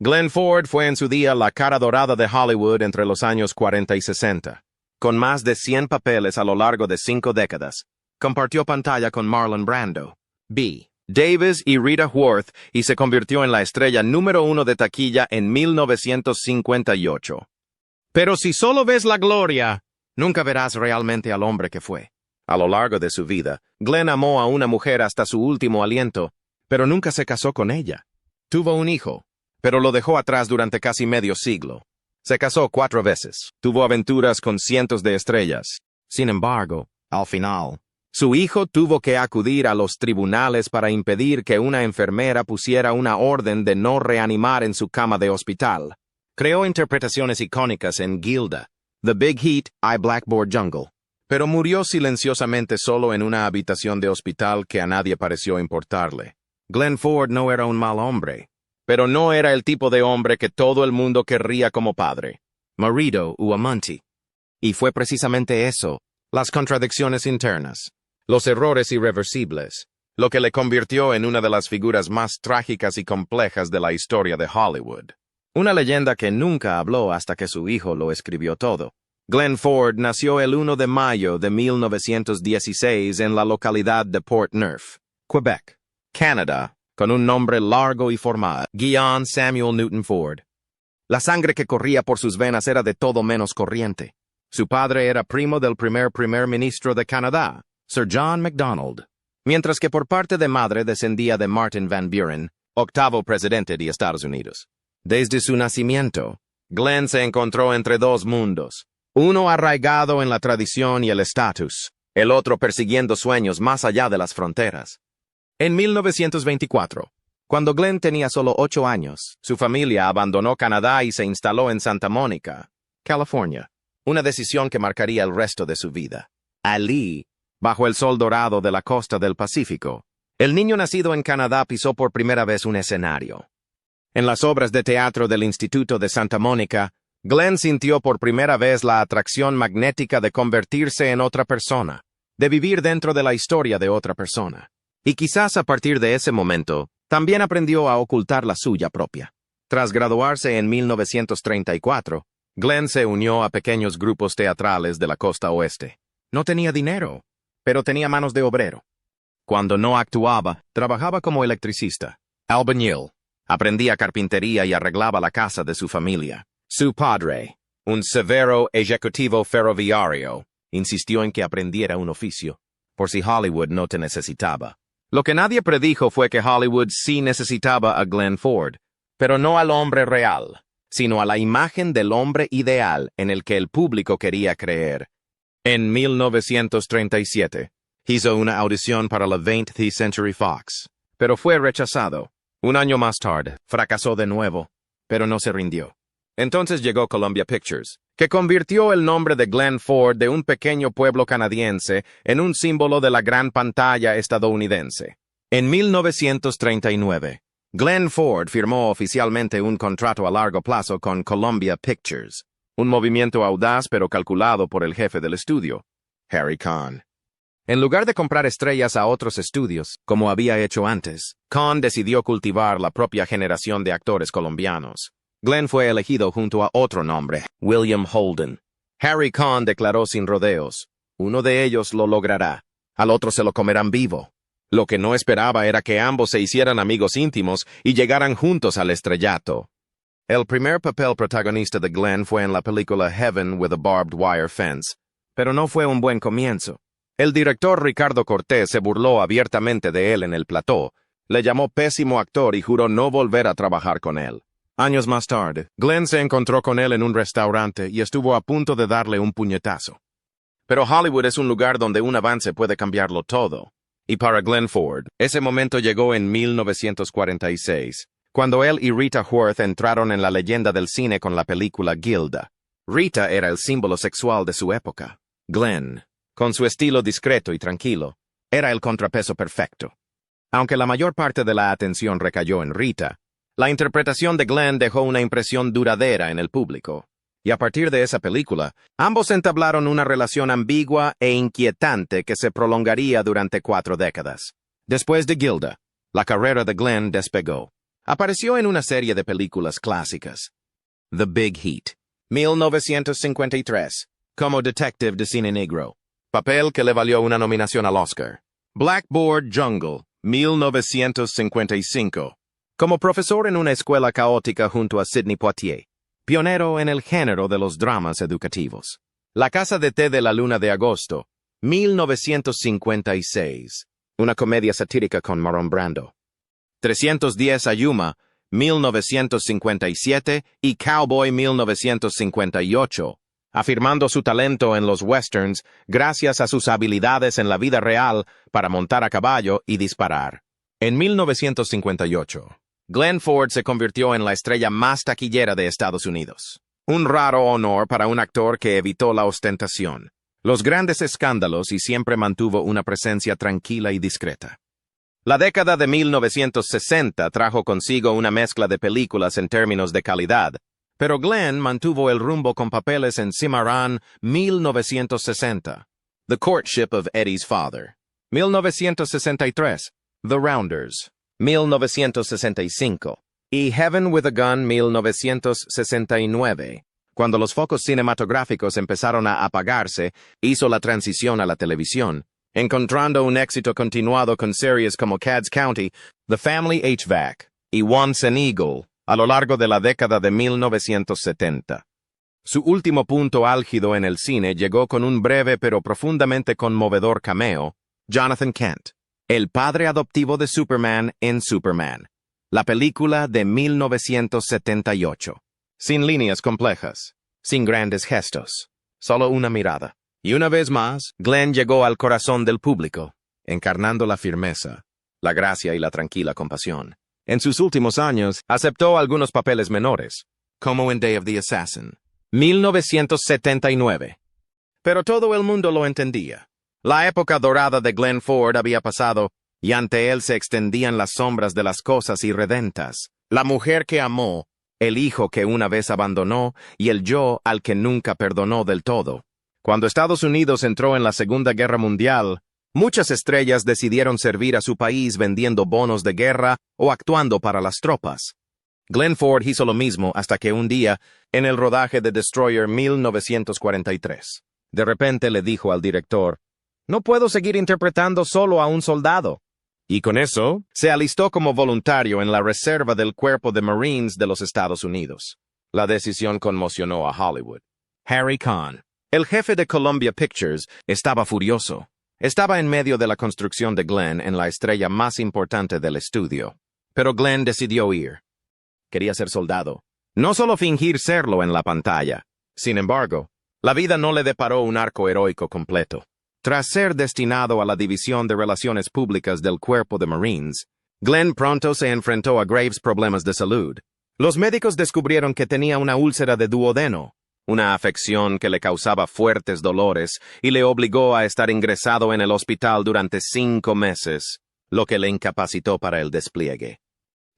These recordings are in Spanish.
Glenn Ford fue en su día la cara dorada de Hollywood entre los años 40 y 60. Con más de 100 papeles a lo largo de 5 décadas, compartió pantalla con Marlon Brando, B. Davis y Rita Worth y se convirtió en la estrella número 1 de taquilla en 1958. Pero si solo ves la gloria, nunca verás realmente al hombre que fue. A lo largo de su vida, Glenn amó a una mujer hasta su último aliento, pero nunca se casó con ella. Tuvo un hijo, pero lo dejó atrás durante casi medio siglo. Se casó 4 veces, tuvo aventuras con cientos de estrellas. Sin embargo, al final, su hijo tuvo que acudir a los tribunales para impedir que una enfermera pusiera una orden de no reanimar en su cama de hospital. Creó interpretaciones icónicas en Gilda, The Big Heat y Blackboard Jungle, pero murió silenciosamente solo en una habitación de hospital que a nadie pareció importarle. Glenn Ford no era un mal hombre, pero no era el tipo de hombre que todo el mundo querría como padre, marido o amante. Y fue precisamente eso, las contradicciones internas, los errores irreversibles, lo que le convirtió en una de las figuras más trágicas y complejas de la historia de Hollywood. Una leyenda que nunca habló hasta que su hijo lo escribió todo. Glenn Ford nació el 1 de mayo de 1916 en la localidad de Port Neuf, Quebec, Canadá, con un nombre largo y formal, Guion Samuel Newton Ford. La sangre que corría por sus venas era de todo menos corriente. Su padre era primo del primer ministro de Canadá, Sir John Macdonald, mientras que por parte de madre descendía de Martin Van Buren, 8º presidente de Estados Unidos. Desde su nacimiento, Glenn se encontró entre 2 mundos, uno arraigado en la tradición y el estatus, el otro persiguiendo sueños más allá de las fronteras. En 1924, cuando Glenn tenía solo 8 años, su familia abandonó Canadá y se instaló en Santa Mónica, California, una decisión que marcaría el resto de su vida. Allí, bajo el sol dorado de la costa del Pacífico, el niño nacido en Canadá pisó por primera vez un escenario. En las obras de teatro del Instituto de Santa Mónica, Glenn sintió por primera vez la atracción magnética de convertirse en otra persona, de vivir dentro de la historia de otra persona. Y quizás a partir de ese momento, también aprendió a ocultar la suya propia. Tras graduarse en 1934, Glenn se unió a pequeños grupos teatrales de la costa oeste. No tenía dinero, pero tenía manos de obrero. Cuando no actuaba, trabajaba como electricista, albañil. Aprendía carpintería y arreglaba la casa de su familia. Su padre, un severo ejecutivo ferroviario, insistió en que aprendiera un oficio, por si Hollywood no te necesitaba. Lo que nadie predijo fue que Hollywood sí necesitaba a Glenn Ford, pero no al hombre real, sino a la imagen del hombre ideal en el que el público quería creer. En 1937, hizo una audición para la 20th Century Fox, pero fue rechazado. Un año más tarde, fracasó de nuevo, pero no se rindió. Entonces llegó Columbia Pictures, que convirtió el nombre de Glenn Ford de un pequeño pueblo canadiense en un símbolo de la gran pantalla estadounidense. En 1939, Glenn Ford firmó oficialmente un contrato a largo plazo con Columbia Pictures, un movimiento audaz pero calculado por el jefe del estudio, Harry Kahn. En lugar de comprar estrellas a otros estudios, como había hecho antes, Kahn decidió cultivar la propia generación de actores colombianos. Glenn fue elegido junto a otro nombre, William Holden. Harry Kahn declaró sin rodeos: uno de ellos lo logrará, al otro se lo comerán vivo. Lo que no esperaba era que ambos se hicieran amigos íntimos y llegaran juntos al estrellato. El primer papel protagonista de Glenn fue en la película Heaven with a Barbed Wire Fence, pero no fue un buen comienzo. El director Ricardo Cortés se burló abiertamente de él en el plató, le llamó pésimo actor y juró no volver a trabajar con él. Años más tarde, Glenn se encontró con él en un restaurante y estuvo a punto de darle un puñetazo. Pero Hollywood es un lugar donde un avance puede cambiarlo todo. Y para Glenn Ford, ese momento llegó en 1946, cuando él y Rita Worth entraron en la leyenda del cine con la película Gilda. Rita era el símbolo sexual de su época. Glenn, con su estilo discreto y tranquilo, era el contrapeso perfecto. Aunque la mayor parte de la atención recayó en Rita, la interpretación de Glenn dejó una impresión duradera en el público. Y a partir de esa película, ambos entablaron una relación ambigua e inquietante que se prolongaría durante 4 décadas. Después de Gilda, la carrera de Glenn despegó. Apareció en una serie de películas clásicas. The Big Heat, 1953, como detective de cine negro, papel que le valió una nominación al Oscar. Blackboard Jungle, 1955, como profesor en una escuela caótica junto a Sidney Poitier, pionero en el género de los dramas educativos. La Casa de Té de la Luna de Agosto, 1956, una comedia satírica con Marlon Brando. 310 a Yuma, 1957, y Cowboy 1958, afirmando su talento en los westerns gracias a sus habilidades en la vida real para montar a caballo y disparar. En 1958, Glenn Ford se convirtió en la estrella más taquillera de Estados Unidos. Un raro honor para un actor que evitó la ostentación, los grandes escándalos y siempre mantuvo una presencia tranquila y discreta. La década de 1960 trajo consigo una mezcla de películas en términos de calidad, pero Glenn mantuvo el rumbo con papeles en Cimarrón 1960, The Courtship of Eddie's Father, 1963, The Rounders, 1965, y Heaven with a Gun 1969. Cuando los focos cinematográficos empezaron a apagarse, hizo la transición a la televisión, encontrando un éxito continuado con series como Cad's County, The Family HVAC y Once an Eagle a lo largo de la década de 1970. Su último punto álgido en el cine llegó con un breve pero profundamente conmovedor cameo, Jonathan Kent, el padre adoptivo de Superman en Superman, la película de 1978. Sin líneas complejas, sin grandes gestos, solo una mirada. Y una vez más, Glenn llegó al corazón del público, encarnando la firmeza, la gracia y la tranquila compasión. En sus últimos años, aceptó algunos papeles menores, como en Day of the Assassin, 1979. Pero todo el mundo lo entendía. La época dorada de Glenn Ford había pasado, y ante él se extendían las sombras de las cosas irredentas, la mujer que amó, el hijo que una vez abandonó y el yo al que nunca perdonó del todo. Cuando Estados Unidos entró en la Segunda Guerra Mundial, muchas estrellas decidieron servir a su país vendiendo bonos de guerra o actuando para las tropas. Glenn Ford hizo lo mismo hasta que un día, en el rodaje de Destroyer 1943, de repente le dijo al director, «No puedo seguir interpretando solo a un soldado». Y con eso, se alistó como voluntario en la reserva del Cuerpo de Marines de los Estados Unidos. La decisión conmocionó a Hollywood. Harry Kahn, el jefe de Columbia Pictures, estaba furioso. Estaba en medio de la construcción de Glenn en la estrella más importante del estudio. Pero Glenn decidió ir. Quería ser soldado. No solo fingir serlo en la pantalla. Sin embargo, la vida no le deparó un arco heroico completo. Tras ser destinado a la División de Relaciones Públicas del Cuerpo de Marines, Glenn pronto se enfrentó a graves problemas de salud. Los médicos descubrieron que tenía una úlcera de duodeno, una afección que le causaba fuertes dolores y le obligó a estar ingresado en el hospital durante 5 meses, lo que le incapacitó para el despliegue.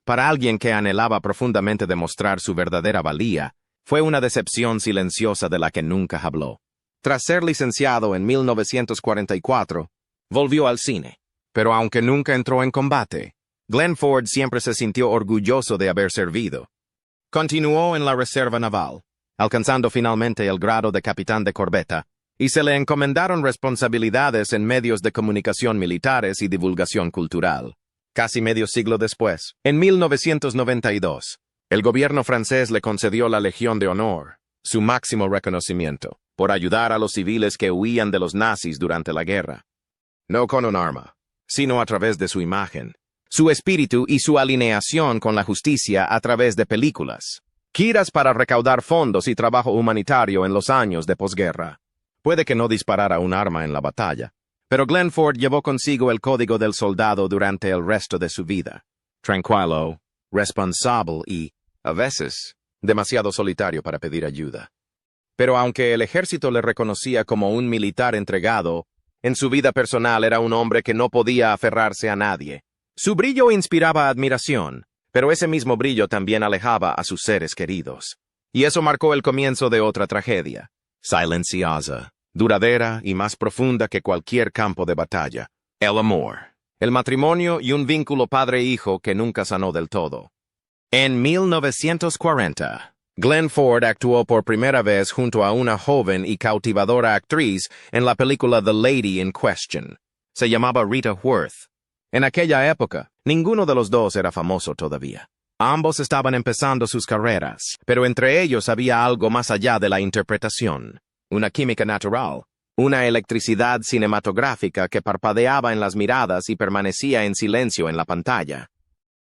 Para alguien que anhelaba profundamente demostrar su verdadera valía, fue una decepción silenciosa de la que nunca habló. Tras ser licenciado en 1944, volvió al cine. Pero aunque nunca entró en combate, Glenn Ford siempre se sintió orgulloso de haber servido. Continuó en la Reserva Naval, alcanzando finalmente el grado de capitán de corbeta, y se le encomendaron responsabilidades en medios de comunicación militares y divulgación cultural. Casi medio siglo después, en 1992, el gobierno francés le concedió la Legión de Honor, su máximo reconocimiento, por ayudar a los civiles que huían de los nazis durante la guerra. No con un arma, sino a través de su imagen, su espíritu y su alineación con la justicia a través de películas, giras para recaudar fondos y trabajo humanitario en los años de posguerra. Puede que no disparara un arma en la batalla, pero Glenn Ford llevó consigo el código del soldado durante el resto de su vida. Tranquilo, responsable y, a veces, demasiado solitario para pedir ayuda. Pero aunque el ejército le reconocía como un militar entregado, en su vida personal era un hombre que no podía aferrarse a nadie. Su brillo inspiraba admiración, pero ese mismo brillo también alejaba a sus seres queridos. Y eso marcó el comienzo de otra tragedia, silenciosa, duradera y más profunda que cualquier campo de batalla: el amor, el matrimonio y un vínculo padre-hijo que nunca sanó del todo. En 1940, Glenn Ford actuó por primera vez junto a una joven y cautivadora actriz en la película The Lady in Question. Se llamaba Rita Worth. En aquella época, ninguno de los dos era famoso todavía. Ambos estaban empezando sus carreras, pero entre ellos había algo más allá de la interpretación. Una química natural, una electricidad cinematográfica que parpadeaba en las miradas y permanecía en silencio en la pantalla.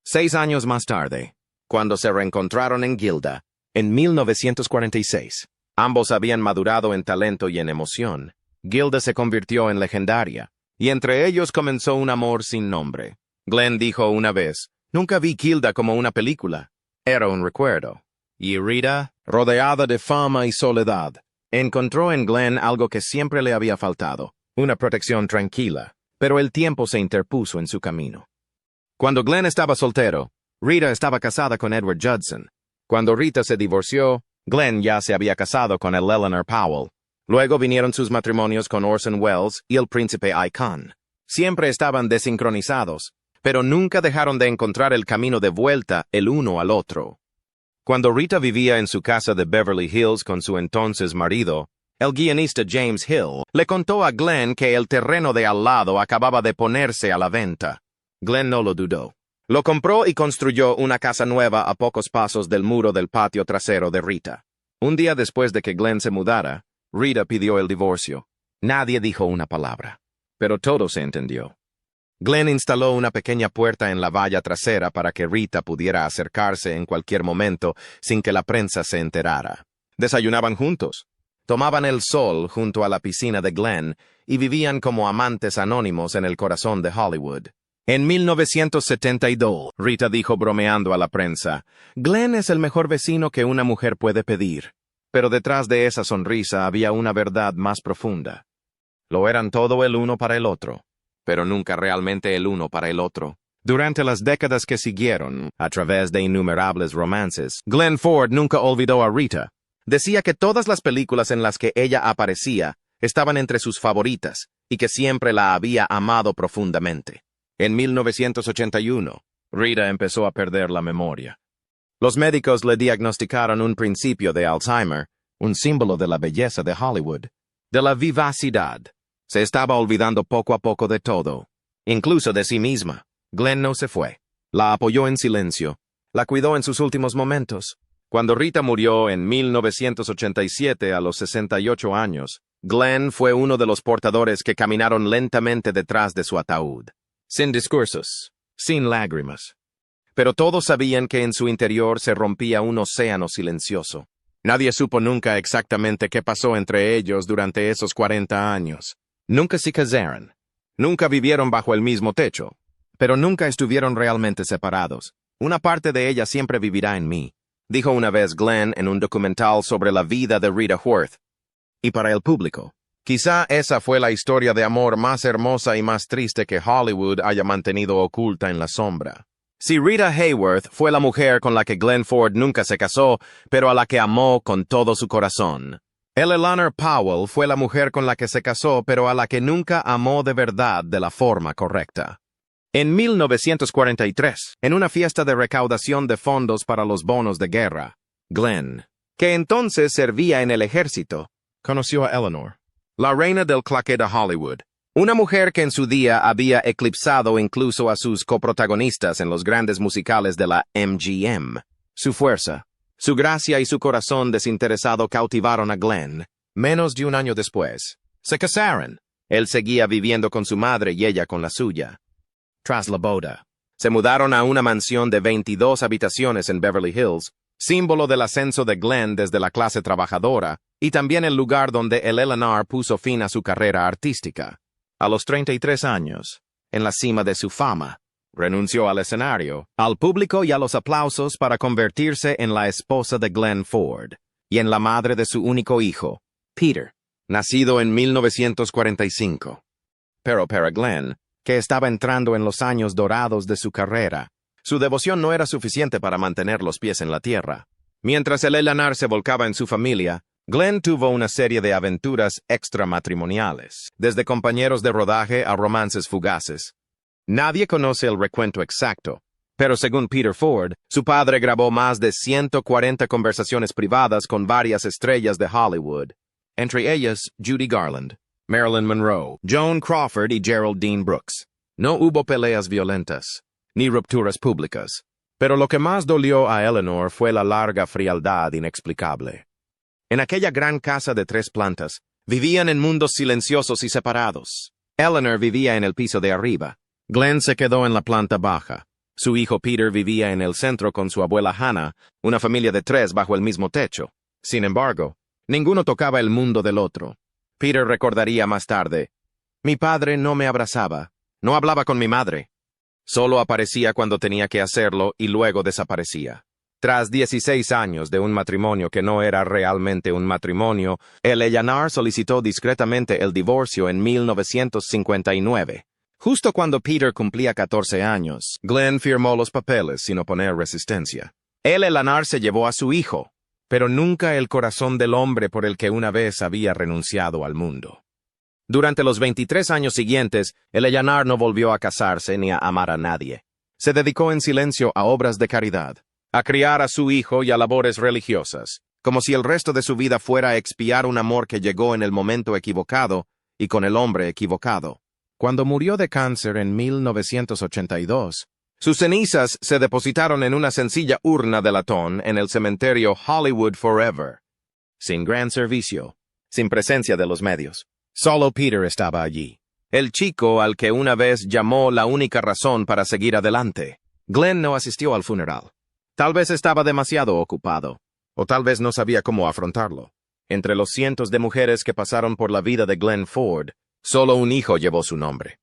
6 años más tarde, cuando se reencontraron en Gilda, en 1946, ambos habían madurado en talento y en emoción. Gilda se convirtió en legendaria, y entre ellos comenzó un amor sin nombre. Glenn dijo una vez, «Nunca vi Gilda como una película. Era un recuerdo». Y Rita, rodeada de fama y soledad, encontró en Glenn algo que siempre le había faltado, una protección tranquila, pero el tiempo se interpuso en su camino. Cuando Glenn estaba soltero, Rita estaba casada con Edward Judson. Cuando Rita se divorció, Glenn ya se había casado con Eleanor Powell. Luego vinieron sus matrimonios con Orson Welles y el príncipe Icahn. Siempre estaban desincronizados, pero nunca dejaron de encontrar el camino de vuelta el uno al otro. Cuando Rita vivía en su casa de Beverly Hills con su entonces marido, el guionista James Hill le contó a Glenn que el terreno de al lado acababa de ponerse a la venta. Glenn no lo dudó. Lo compró y construyó una casa nueva a pocos pasos del muro del patio trasero de Rita. Un día después de que Glenn se mudara, Rita pidió el divorcio. Nadie dijo una palabra, pero todo se entendió. Glenn instaló una pequeña puerta en la valla trasera para que Rita pudiera acercarse en cualquier momento sin que la prensa se enterara. Desayunaban juntos, tomaban el sol junto a la piscina de Glenn y vivían como amantes anónimos en el corazón de Hollywood. En 1972, Rita dijo bromeando a la prensa, «Glenn es el mejor vecino que una mujer puede pedir». Pero detrás de esa sonrisa había una verdad más profunda. Lo eran todo el uno para el otro, pero nunca realmente el uno para el otro. Durante las décadas que siguieron, a través de innumerables romances, Glenn Ford nunca olvidó a Rita. Decía que todas las películas en las que ella aparecía estaban entre sus favoritas y que siempre la había amado profundamente. En 1981, Rita empezó a perder la memoria. Los médicos le diagnosticaron un principio de Alzheimer, un símbolo de la belleza de Hollywood, de la vivacidad. Se estaba olvidando poco a poco de todo, incluso de sí misma. Glenn no se fue. La apoyó en silencio. La cuidó en sus últimos momentos. Cuando Rita murió en 1987 a los 68 años, Glenn fue uno de los portadores que caminaron lentamente detrás de su ataúd. Sin discursos, sin lágrimas. Pero todos sabían que en su interior se rompía un océano silencioso. Nadie supo nunca exactamente qué pasó entre ellos durante esos 40 años. Nunca se casaron. Nunca vivieron bajo el mismo techo. Pero nunca estuvieron realmente separados. Una parte de ella siempre vivirá en mí, dijo una vez Glenn en un documental sobre la vida de Rita Worth. Y para el público, quizá esa fue la historia de amor más hermosa y más triste que Hollywood haya mantenido oculta en la sombra. Si Rita Hayworth fue la mujer con la que Glenn Ford nunca se casó, pero a la que amó con todo su corazón. Eleanor Powell fue la mujer con la que se casó, pero a la que nunca amó de verdad de la forma correcta. En 1943, en una fiesta de recaudación de fondos para los bonos de guerra, Glenn, que entonces servía en el ejército, conoció a Eleanor, la reina del claqué de Hollywood. Una mujer que en su día había eclipsado incluso a sus coprotagonistas en los grandes musicales de la MGM. Su fuerza, su gracia y su corazón desinteresado cautivaron a Glenn. Menos de un año después, se casaron. Él seguía viviendo con su madre y ella con la suya. Tras la boda, se mudaron a una mansión de 22 habitaciones en Beverly Hills, símbolo del ascenso de Glenn desde la clase trabajadora, y también el lugar donde Eleanor puso fin a su carrera artística. A los 33 años, en la cima de su fama, renunció al escenario, al público y a los aplausos para convertirse en la esposa de Glenn Ford y en la madre de su único hijo, Peter, nacido en 1945. Pero para Glenn, que estaba entrando en los años dorados de su carrera, su devoción no era suficiente para mantener los pies en la tierra. Mientras el Eleanor se volcaba en su familia, Glenn tuvo una serie de aventuras extramatrimoniales, desde compañeros de rodaje a romances fugaces. Nadie conoce el recuento exacto, Pero según Peter Ford, su padre grabó más de 140 conversaciones privadas con varias estrellas de Hollywood, entre ellas Judy Garland, Marilyn Monroe, Joan Crawford y Gerald Dean Brooks. No hubo peleas violentas, ni rupturas públicas, pero lo que más dolió a Eleanor fue la larga frialdad inexplicable. En aquella gran casa de 3 plantas, vivían en mundos silenciosos y separados. Eleanor vivía en el piso de arriba. Glenn se quedó en la planta baja. Su hijo Peter vivía en el centro con su abuela Hannah, una familia de 3 bajo el mismo techo. Sin embargo, ninguno tocaba el mundo del otro. Peter recordaría más tarde: mi padre no me abrazaba, no hablaba con mi madre. Solo aparecía cuando tenía que hacerlo y luego desaparecía. Tras 16 años de un matrimonio que no era realmente un matrimonio, Eleanor solicitó discretamente el divorcio en 1959. Justo cuando Peter cumplía 14 años, Glenn firmó los papeles sin oponer resistencia. Eleanor se llevó a su hijo, pero nunca el corazón del hombre por el que una vez había renunciado al mundo. Durante los 23 años siguientes, Eleanor no volvió a casarse ni a amar a nadie. Se dedicó en silencio a obras de caridad, a criar a su hijo y a labores religiosas, como si el resto de su vida fuera a expiar un amor que llegó en el momento equivocado y con el hombre equivocado. Cuando murió de cáncer en 1982, sus cenizas se depositaron en una sencilla urna de latón en el cementerio Hollywood Forever, sin gran servicio, sin presencia de los medios. Solo Peter estaba allí, el chico al que una vez llamó la única razón para seguir adelante. Glenn no asistió al funeral. Tal vez estaba demasiado ocupado, o tal vez no sabía cómo afrontarlo. Entre los cientos de mujeres que pasaron por la vida de Glenn Ford, solo un hijo llevó su nombre.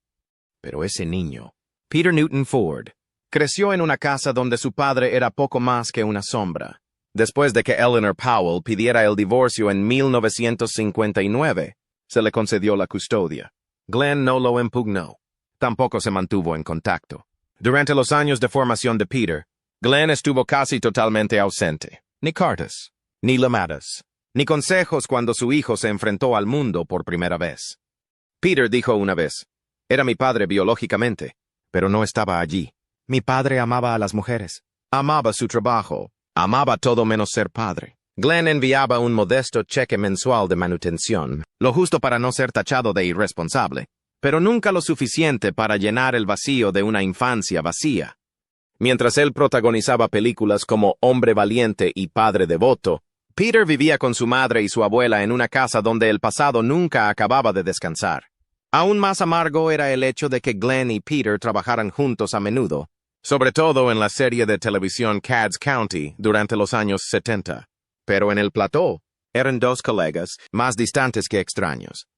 Pero ese niño, Peter Newton Ford, creció en una casa donde su padre era poco más que una sombra. Después de que Eleanor Powell pidiera el divorcio en 1959, se le concedió la custodia. Glenn no lo impugnó. Tampoco se mantuvo en contacto. Durante los años de formación de Peter, Glenn estuvo casi totalmente ausente. Ni cartas, ni llamadas, ni consejos cuando su hijo se enfrentó al mundo por primera vez. Peter dijo una vez: era mi padre biológicamente, pero no estaba allí. Mi padre amaba a las mujeres, amaba su trabajo, amaba todo menos ser padre. Glenn enviaba un modesto cheque mensual de manutención, lo justo para no ser tachado de irresponsable, pero nunca lo suficiente para llenar el vacío de una infancia vacía. Mientras él protagonizaba películas como Hombre Valiente y Padre Devoto, Peter vivía con su madre y su abuela en una casa donde el pasado nunca acababa de descansar. Aún más amargo era el hecho de que Glenn y Peter trabajaran juntos a menudo, sobre todo en la serie de televisión Cadds County durante los años 70. Pero en el plató, eran 2 colegas, más distantes que extraños.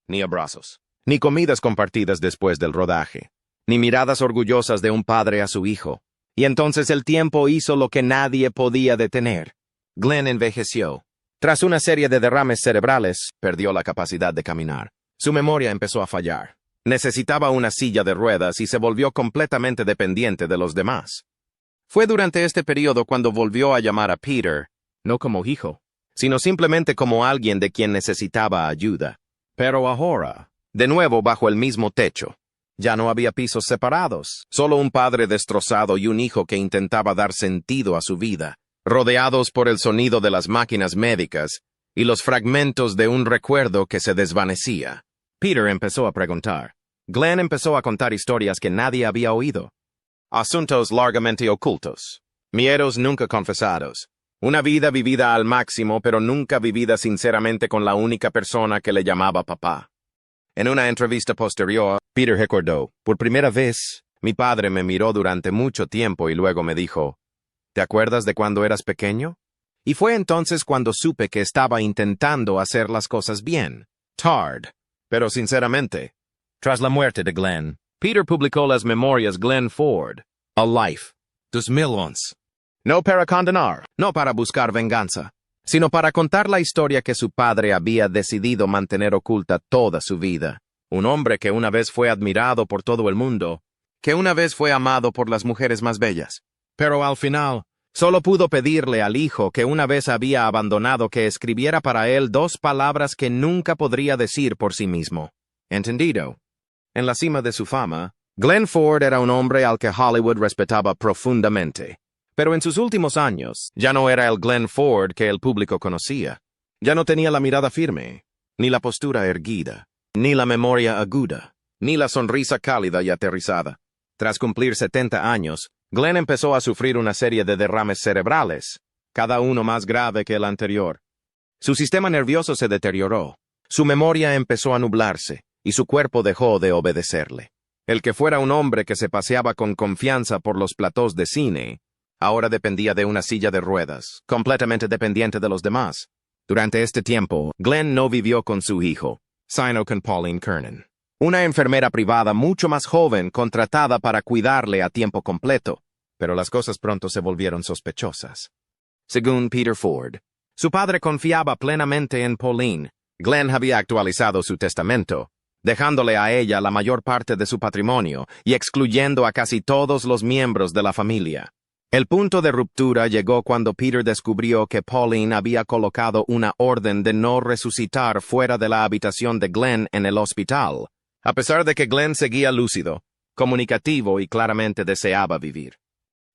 Ni abrazos, ni comidas compartidas después del rodaje, ni miradas orgullosas de un padre a su hijo. Y entonces el tiempo hizo lo que nadie podía detener. Glenn envejeció. Tras una serie de derrames cerebrales, perdió la capacidad de caminar. Su memoria empezó a fallar. Necesitaba una silla de ruedas y se volvió completamente dependiente de los demás. Fue durante este periodo cuando volvió a llamar a Peter, no como hijo, sino simplemente como alguien de quien necesitaba ayuda. Pero ahora, de nuevo bajo el mismo techo, ya no había pisos separados, solo un padre destrozado y un hijo que intentaba dar sentido a su vida, rodeados por el sonido de las máquinas médicas y los fragmentos de un recuerdo que se desvanecía. Peter empezó a preguntar. Glenn empezó a contar historias que nadie había oído. Asuntos largamente ocultos. Miedos nunca confesados. Una vida vivida al máximo, pero nunca vivida sinceramente con la única persona que le llamaba papá. En una entrevista posterior, Peter recordó: por primera vez, mi padre me miró durante mucho tiempo y luego me dijo: ¿te acuerdas de cuando eras pequeño? Y fue entonces cuando supe que estaba intentando hacer las cosas bien. Tard. Pero sinceramente, tras la muerte de Glenn, Peter publicó las memorias Glenn Ford, A Life, 2011. No para condenar, no para buscar venganza, sino para contar la historia que su padre había decidido mantener oculta toda su vida. Un hombre que una vez fue admirado por todo el mundo, que una vez fue amado por las mujeres más bellas. Pero al final, solo pudo pedirle al hijo que una vez había abandonado que escribiera para él 2 palabras que nunca podría decir por sí mismo. ¿Entendido? En la cima de su fama, Glenn Ford era un hombre al que Hollywood respetaba profundamente. Pero en sus últimos años, ya no era el Glenn Ford que el público conocía. Ya no tenía la mirada firme, ni la postura erguida, ni la memoria aguda, ni la sonrisa cálida y aterrizada. Tras cumplir 70 años, Glenn empezó a sufrir una serie de derrames cerebrales, cada uno más grave que el anterior. Su sistema nervioso se deterioró, su memoria empezó a nublarse, y su cuerpo dejó de obedecerle. El que fuera un hombre que se paseaba con confianza por los platós de cine, ahora dependía de una silla de ruedas, completamente dependiente de los demás. Durante este tiempo, Glenn no vivió con su hijo, sino con Pauline Kernan, una enfermera privada mucho más joven contratada para cuidarle a tiempo completo, pero las cosas pronto se volvieron sospechosas. Según Peter Ford, su padre confiaba plenamente en Pauline. Glenn había actualizado su testamento, dejándole a ella la mayor parte de su patrimonio y excluyendo a casi todos los miembros de la familia. El punto de ruptura llegó cuando Peter descubrió que Pauline había colocado una orden de no resucitar fuera de la habitación de Glenn en el hospital, a pesar de que Glenn seguía lúcido, comunicativo y claramente deseaba vivir.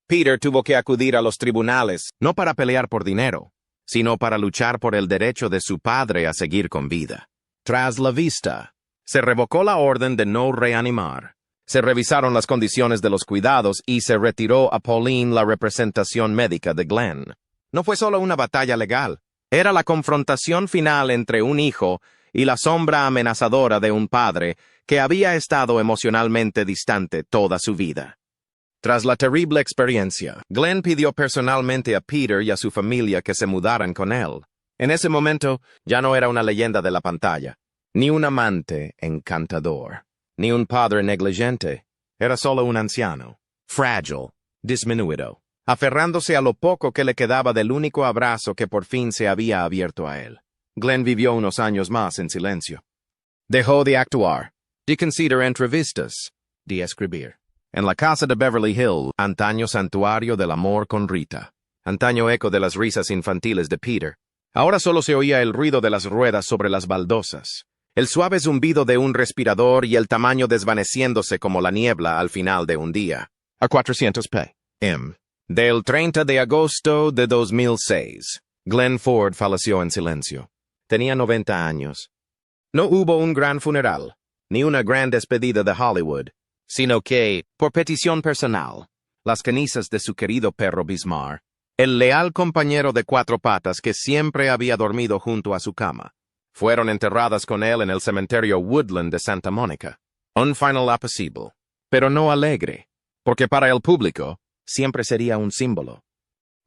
Peter tuvo que acudir a los tribunales, no para pelear por dinero, sino para luchar por el derecho de su padre a seguir con vida. Tras la vista, se revocó la orden de no reanimar. Se revisaron las condiciones de los cuidados y se retiró a Pauline la representación médica de Glenn. No fue solo una batalla legal, era la confrontación final entre un hijo y la sombra amenazadora de un padre que había estado emocionalmente distante toda su vida. Tras la terrible experiencia, Glenn pidió personalmente a Peter y a su familia que se mudaran con él. En ese momento, ya no era una leyenda de la pantalla, ni un amante encantador, ni un padre negligente. Era solo un anciano, frágil, disminuido, aferrándose a lo poco que le quedaba del único abrazo que por fin se había abierto a él. Glenn vivió unos años más en silencio. Dejó de actuar, de conceder entrevistas, de escribir. En la casa de Beverly Hills, antaño santuario del amor con Rita, antaño eco de las risas infantiles de Peter, ahora solo se oía el ruido de las ruedas sobre las baldosas, el suave zumbido de un respirador y el tamaño desvaneciéndose como la niebla al final de un día. A 400 p.m. Del 30 de agosto de 2006, Glenn Ford falleció en silencio. Tenía 90 años. No hubo un gran funeral, ni una gran despedida de Hollywood, sino que, por petición personal, las cenizas de su querido perro Bismarck, el leal compañero de cuatro patas que siempre había dormido junto a su cama, fueron enterradas con él en el cementerio Woodland de Santa Mónica. Un final apacible, pero no alegre, porque para el público siempre sería un símbolo.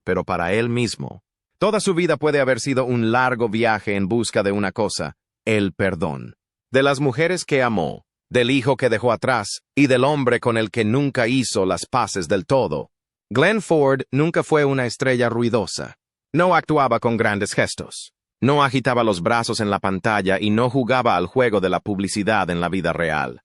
Pero para él mismo, toda su vida puede haber sido un largo viaje en busca de una cosa, el perdón. De las mujeres que amó, del hijo que dejó atrás y del hombre con el que nunca hizo las paces del todo. Glenn Ford nunca fue una estrella ruidosa. No actuaba con grandes gestos. No agitaba los brazos en la pantalla y no jugaba al juego de la publicidad en la vida real.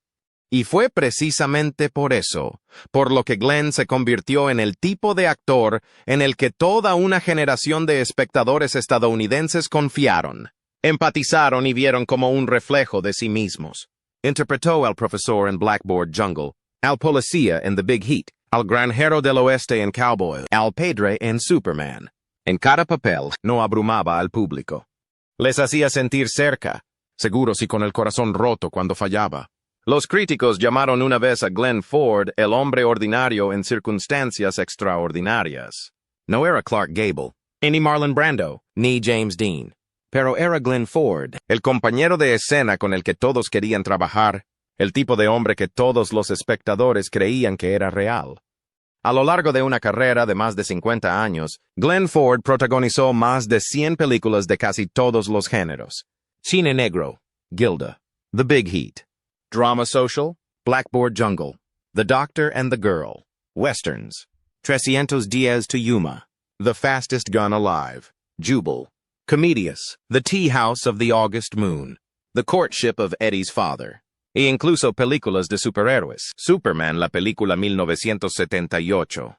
Y fue precisamente por eso, por lo que Glenn se convirtió en el tipo de actor en el que toda una generación de espectadores estadounidenses confiaron, empatizaron y vieron como un reflejo de sí mismos. Interpretó al profesor en Blackboard Jungle, al policía en The Big Heat, al granjero del oeste en Cowboy, al padre en Superman. En cada papel no abrumaba al público. Les hacía sentir cerca, seguros y con el corazón roto cuando fallaba. Los críticos llamaron una vez a Glenn Ford el hombre ordinario en circunstancias extraordinarias. No era Clark Gable, ni Marlon Brando, ni James Dean. Pero era Glenn Ford, el compañero de escena con el que todos querían trabajar, el tipo de hombre que todos los espectadores creían que era real. A lo largo de una carrera de más de 50 años, Glenn Ford protagonizó más de 100 películas de casi todos los géneros. Cine negro, Gilda, The Big Heat. Drama social, Blackboard Jungle, The Doctor and the Girl. Westerns, 300 Días to Yuma, The Fastest Gun Alive, Jubal. Comedias, The Tea House of the August Moon, The Courtship of Eddie's Father, e incluso películas de superhéroes. Superman, la película 1978.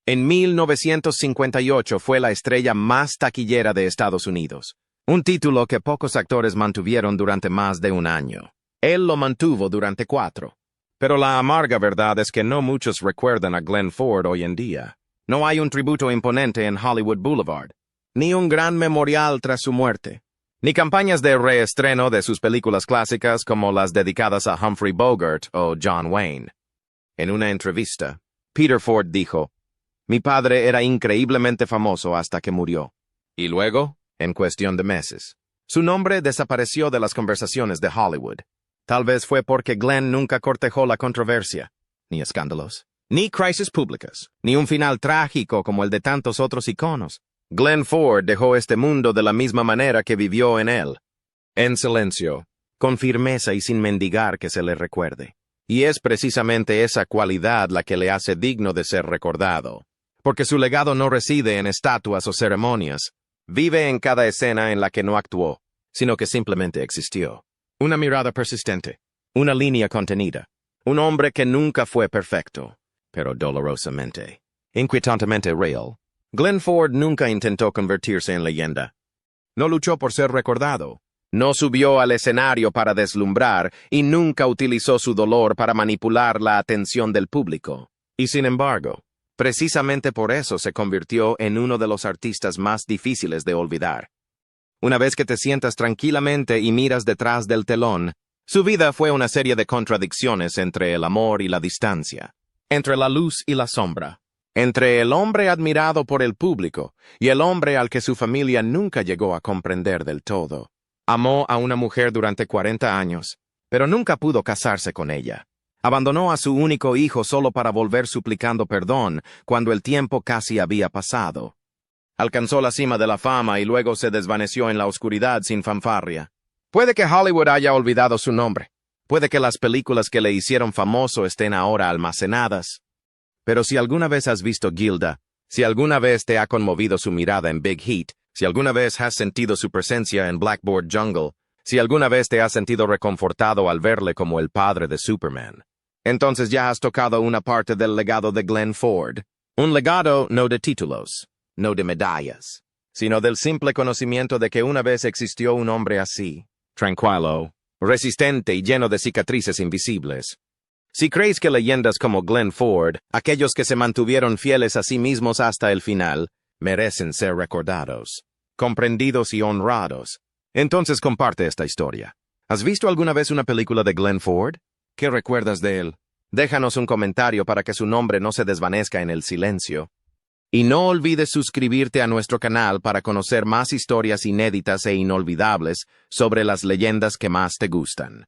En 1958 fue la estrella más taquillera de Estados Unidos, un título que pocos actores mantuvieron durante más de un año. Él lo mantuvo durante 4. Pero la amarga verdad es que no muchos recuerdan a Glenn Ford hoy en día. No hay un tributo imponente en Hollywood Boulevard, ni un gran memorial tras su muerte, ni campañas de reestreno de sus películas clásicas como las dedicadas a Humphrey Bogart o John Wayne. En una entrevista, Peter Ford dijo, «Mi padre era increíblemente famoso hasta que murió. Y luego, en cuestión de meses, su nombre desapareció de las conversaciones de Hollywood. Tal vez fue porque Glenn nunca cortejó la controversia, ni escándalos, ni crisis públicas, ni un final trágico como el de tantos otros iconos. Glenn Ford dejó este mundo de la misma manera que vivió en él, en silencio, con firmeza y sin mendigar que se le recuerde. Y es precisamente esa cualidad la que le hace digno de ser recordado, porque su legado no reside en estatuas o ceremonias, vive en cada escena en la que no actuó, sino que simplemente existió. Una mirada persistente, una línea contenida, un hombre que nunca fue perfecto, pero dolorosamente, inquietantemente real. Glenn Ford nunca intentó convertirse en leyenda. No luchó por ser recordado, no subió al escenario para deslumbrar y nunca utilizó su dolor para manipular la atención del público. Y sin embargo, precisamente por eso se convirtió en uno de los artistas más difíciles de olvidar. Una vez que te sientas tranquilamente y miras detrás del telón, su vida fue una serie de contradicciones entre el amor y la distancia, entre la luz y la sombra, entre el hombre admirado por el público y el hombre al que su familia nunca llegó a comprender del todo. Amó a una mujer durante 40 años, pero nunca pudo casarse con ella. Abandonó a su único hijo solo para volver suplicando perdón cuando el tiempo casi había pasado. Alcanzó la cima de la fama y luego se desvaneció en la oscuridad sin fanfarria. Puede que Hollywood haya olvidado su nombre. Puede que las películas que le hicieron famoso estén ahora almacenadas. Pero si alguna vez has visto Gilda, si alguna vez te ha conmovido su mirada en Big Heat, si alguna vez has sentido su presencia en Blackboard Jungle, si alguna vez te has sentido reconfortado al verle como el padre de Superman, entonces ya has tocado una parte del legado de Glenn Ford. Un legado no de títulos, no de medallas, sino del simple conocimiento de que una vez existió un hombre así, tranquilo, resistente y lleno de cicatrices invisibles. Si creéis que leyendas como Glenn Ford, aquellos que se mantuvieron fieles a sí mismos hasta el final, merecen ser recordados, comprendidos y honrados, entonces comparte esta historia. ¿Has visto alguna vez una película de Glenn Ford? ¿Qué recuerdas de él? Déjanos un comentario para que su nombre no se desvanezca en el silencio. Y no olvides suscribirte a nuestro canal para conocer más historias inéditas e inolvidables sobre las leyendas que más te gustan.